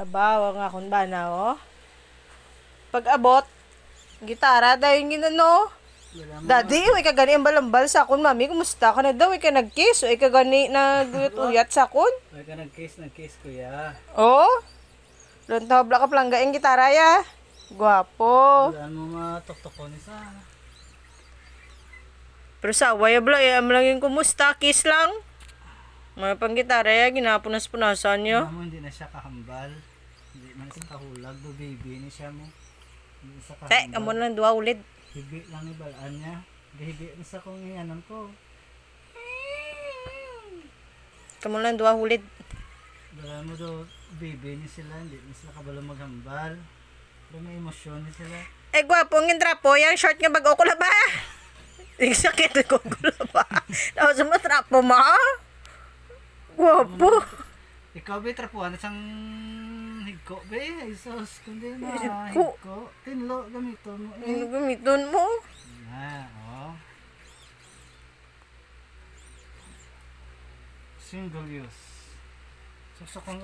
Habawa nga akong bana, oh. Pag-abot, gitara, dahil yung ginano. Daddy, uy ka gani ang balambal sa akon, mami. Kumusta ka na daw? Uy ka nag-kiss. Uy ka gani naguyat sa akon. Uy ka nag-kiss, kuya. Oh? Doon tabla ka plangga yung gitara, ya. Gwapo. Wala mo matok-tokon isa. Pero sa away, abla, am lang yung kumusta. Kiss lang. Mga pang gitara, ya. Ginapunas-punasan nyo. Mo, hindi na siya kahambal. Hindi man siya kahulag. Do baby ni siya mo. Hindi siya kahambal. Say, amo lang duwa ulit. Hibi lang ni balaan niya. Hibi na sa kong iyanan ko. Kamu lang duwa ulit. Balaan mo daw baby ni sila. Hindi na sila kabalo maghambal. Pero may emosyon ni sila. Eh, gwapo ang trapo. Yung short nga bago ko ba? Yung sakit ko ba? Tapos mo trapo mo? Gwapo. Ikaw ba trapuhan isang higko ba? Isos, kundi na Higko. higko. Tinlo gamiton mo Ano gamiton mo? oh. Single use. So,